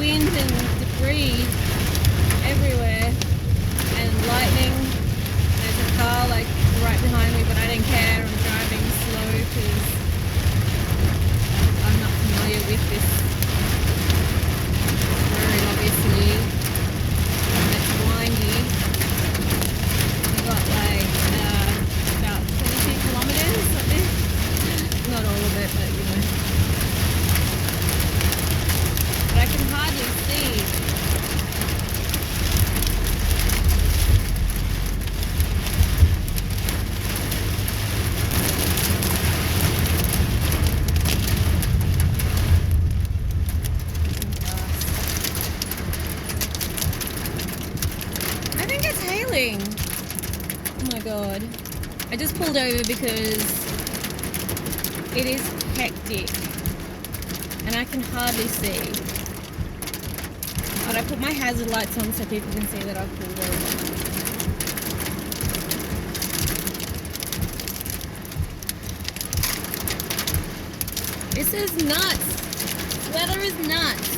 wind and debris everywhere and lightning. There's a car like right behind me, but I didn't care. I'm driving slow because I'm not familiar with this road, obviously. It's windy. I've got like about 22 kilometers of this. Not all of it, but you know. But I can hardly see. I think it's hailing. Oh my god. I just pulled over because it is hectic and I can hardly see. But I put my hazard lights on so people can see that I've pulled over. This is nuts. Weather is nuts.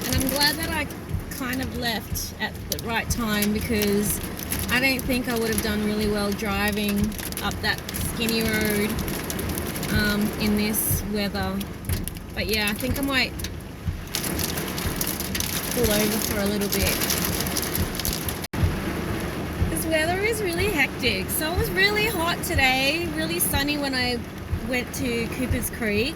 And I'm glad that I kind of left at the right time because I don't think I would have done really well driving up that skinny road in this weather. But yeah, I think I might pull over for a little bit. This weather is really hectic. So it was really hot today, really sunny when I went to Cooper's Creek.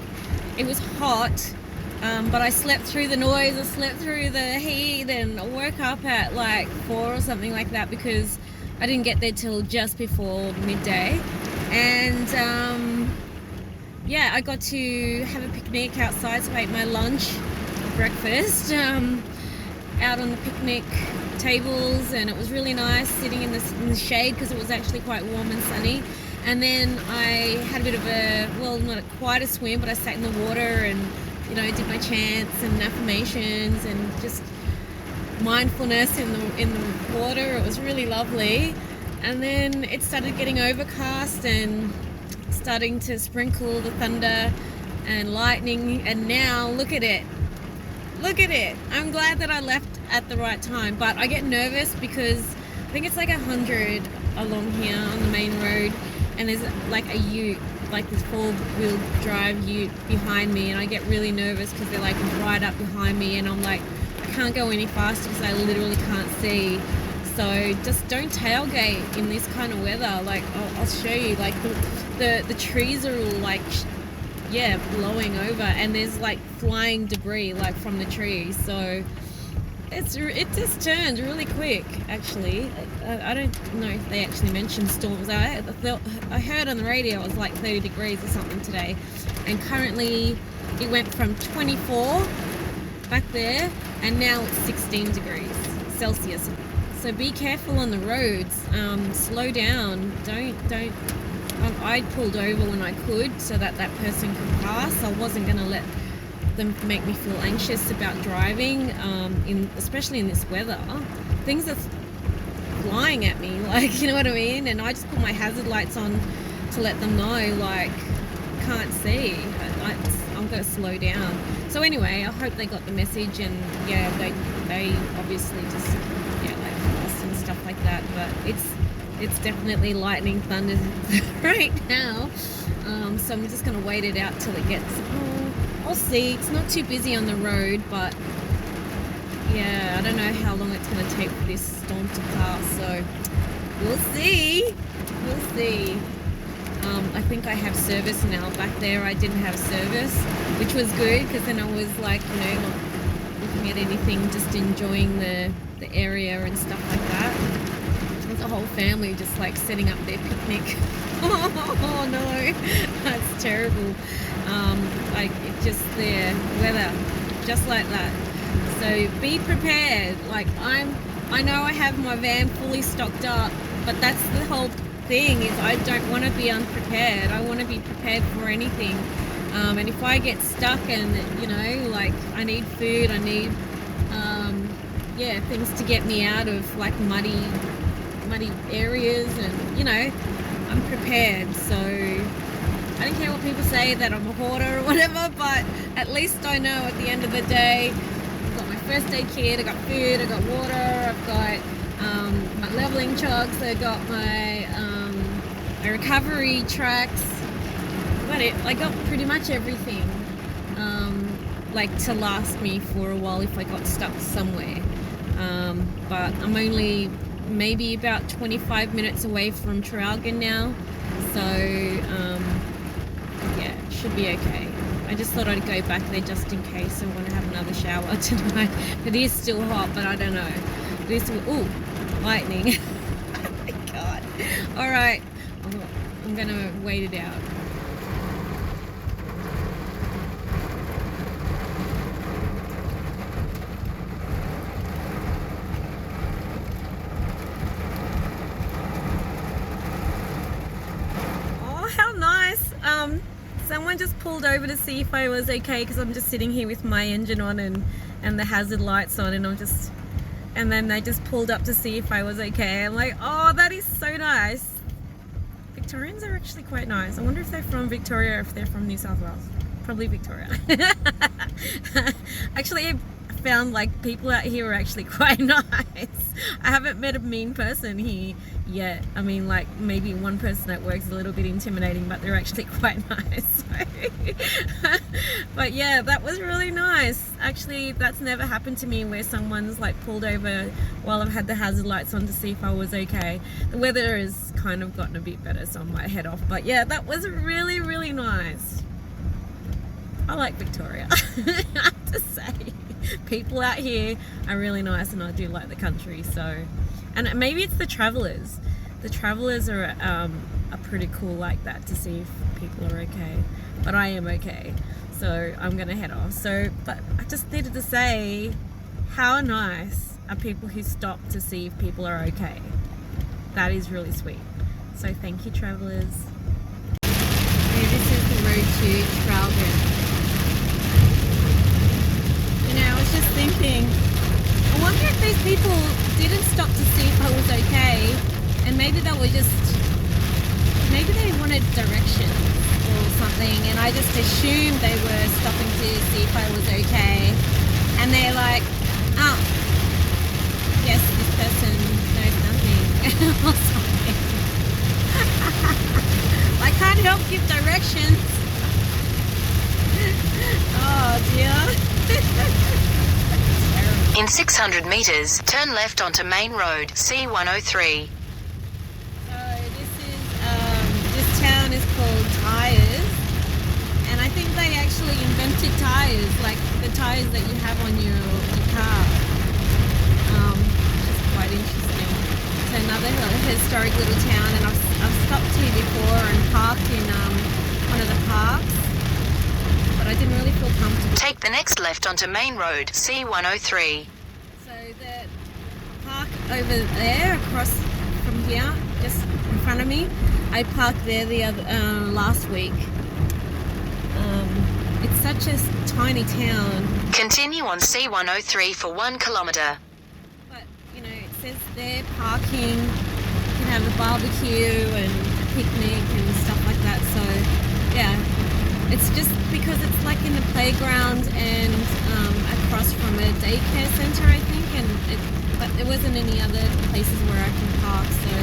It was hot, but I slept through the noise, I slept through the heat, and I woke up at like 4 or something like that because I didn't get there till just before midday. And yeah, I got to have a picnic outside, so I ate my lunch, breakfast, out on the picnic tables, and it was really nice sitting in the shade because it was actually quite warm and sunny. And then I had a bit of a, well, not quite a swim, but I sat in the water and, you know, did my chants and affirmations and just mindfulness in the water. It was really lovely. And then it started getting overcast and starting to sprinkle the thunder and lightning, and now look at it. I'm glad that I left at the right time, but I get nervous because I think it's like 100 along here on the main road, and there's like a ute, like this 4-wheel drive ute behind me, and I get really nervous because they're like right up behind me, and I'm like, I can't go any faster because I literally can't see. So just don't tailgate in this kind of weather. Like I'll show you, like the trees are all like, yeah, blowing over, and there's like flying debris like from the trees. So it just turned really quick. Actually, I don't know if they actually mentioned storms. I heard on the radio it was like 30 degrees or something today, and currently it went from 24 back there, and now it's 16 degrees Celsius. So be careful on the roads. Slow down. Don't. I pulled over when I could so that person could pass. I wasn't going to let them make me feel anxious about driving, especially in this weather. Things are flying at me, like, you know what I mean? And I just put my hazard lights on to let them know, like, can't see. I'm going to slow down. So anyway, I hope they got the message, and yeah, they obviously just like crossed and stuff like that. But it's definitely lightning, thunder right now. So I'm just going to wait it out till it gets. I'll see. It's not too busy on the road, but yeah, I don't know how long it's going to take for this storm to pass. So we'll see. I think I have service now. Back there I didn't have service, which was good because then I was like, you know, not looking at anything, just enjoying the area and stuff like that. There's a whole family just like setting up their picnic. Oh no, that's terrible. Like it just the weather, just like that. So be prepared. Like I know I have my van fully stocked up, but that's the whole thing is I don't want to be unprepared. I want to be prepared for anything. And if I get stuck and, you know, like I need food, I need, things to get me out of like muddy areas, and, you know, I'm prepared. So I don't care what people say that I'm a hoarder or whatever, but at least I know at the end of the day I've got my first aid kit, I got food, I got water, I've got my leveling chalks, I got my recovery tracks. I got pretty much everything like to last me for a while if I got stuck somewhere. But I'm only maybe about 25 minutes away from Traralgon now, so yeah, it should be okay. I just thought I'd go back there just in case I want to have another shower tonight. It is still hot, but I don't know. Ooh, lightning. Oh my god. Alright, I'm gonna wait it out. Someone just pulled over to see if I was okay because I'm just sitting here with my engine on and the hazard lights on, and then they just pulled up to see if I was okay. I'm like, oh, that is so nice. Victorians are actually quite nice. I wonder if they're from Victoria or if they're from New South Wales. Probably Victoria. Actually, I found like people out here are actually quite nice. I haven't met a mean person here yet. I mean, like maybe one person at work is a little bit intimidating, but they're actually quite nice. But yeah, that was really nice. Actually, that's never happened to me where someone's like pulled over while I've had the hazard lights on to see if I was okay. The weather has kind of gotten a bit better, so I might head off. But yeah, that was really, really nice. I like Victoria. I have to say, people out here are really nice, and I do like the country. So, and maybe it's the travellers. The travellers are pretty cool like that, to see if people are okay. But I am okay, so I'm gonna head off. So, but I just needed to say, how nice are people who stop to see if people are okay. That is really sweet. So thank you, travellers. Okay, this is the road to Traralgon. I was just thinking, I wonder if these people didn't stop to see if I was okay, and maybe they wanted directions or something, and I just assumed they were stopping to see if I was okay, and they're like, oh, yes, this person knows nothing or something. I can't help give directions. Oh dear. In 600 metres, turn left onto Main Road, C103. So this town is called Tyres, and I think they actually invented tyres, like the tyres that you have on your car. Which is quite interesting. It's another historic little town, and I've stopped here before and parked in one of the parks. But I didn't really feel comfortable. Take the next left onto Main Road, C103. So the park over there, across from here, just in front of me, I parked there the other last week. It's such a tiny town. Continue on C103 for 1 kilometre. But it says there parking. You can have a barbecue and a picnic and stuff like that. So yeah. It's just because it's like in the playground and across from a daycare centre, I think, but there wasn't any other places where I can park. So,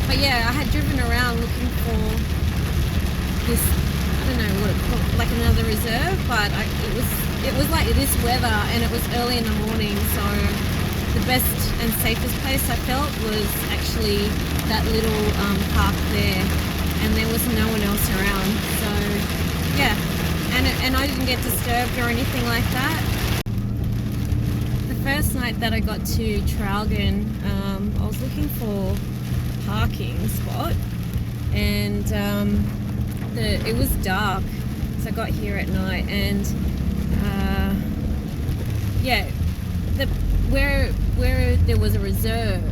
but yeah, I had driven around looking for this. I don't know what it's called, like another reserve, but it was like this weather, and it was early in the morning, so the best and safest place I felt was actually that little park there. And there was no one else around, so yeah, and I didn't get disturbed or anything like that. The first night that I got to Traralgon, I was looking for a parking spot, and it was dark, so I got here at night, and yeah, where there was a reserve,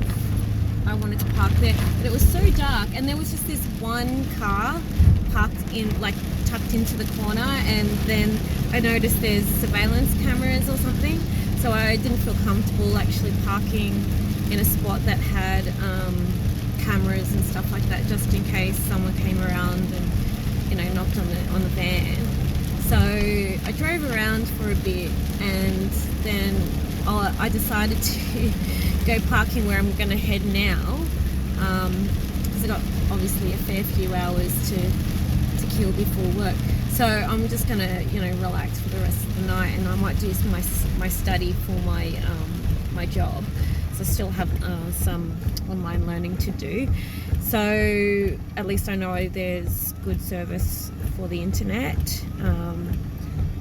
I wanted to park there, but it was so dark, and there was just this one car parked in, like tucked into the corner, and then I noticed there's surveillance cameras or something, so I didn't feel comfortable actually parking in a spot that had cameras and stuff like that, just in case someone came around and knocked on the van. So I drove around for a bit, and then I decided to go parking where I'm going to head now, because I got obviously a fair few hours to kill before work. So I'm just going to, relax for the rest of the night, and I might do my study for my job. So I still have some online learning to do. So at least I know there's good service for the internet,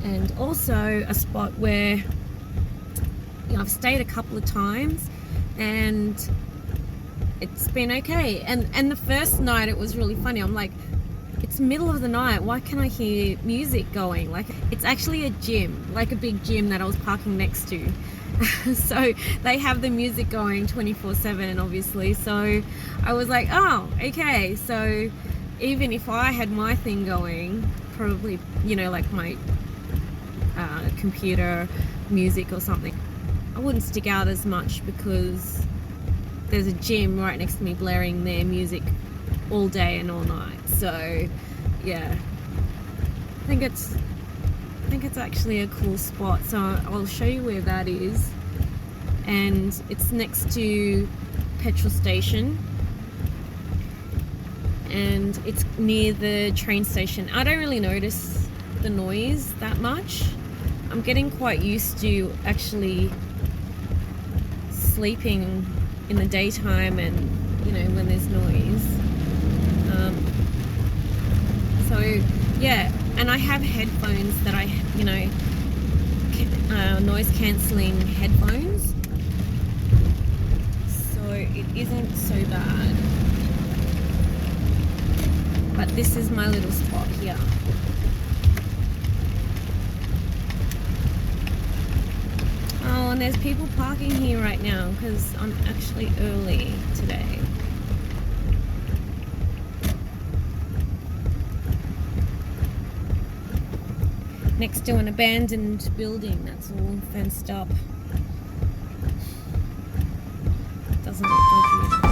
and also a spot where I've stayed a couple of times and it's been okay. And the first night it was really funny. I'm like, it's middle of the night, why can I hear music going? Like, it's actually a gym, like a big gym that I was parking next to. So they have the music going 24/7, obviously. So I was like, oh, okay. So even if I had my thing going, probably, like my computer music or something, I wouldn't stick out as much because there's a gym right next to me blaring their music all day and all night. So yeah, I think it's actually a cool spot. So I'll show you where that is, and it's next to petrol station, and it's near the train station. I don't really notice the noise that much. I'm getting quite used to actually sleeping in the daytime and when there's noise. So yeah, and I have headphones that I noise cancelling headphones, so it isn't so bad. But this is my little spot here. Oh, and there's people parking here right now because I'm actually early today. Next to an abandoned building that's all fenced up. Doesn't look dodgy.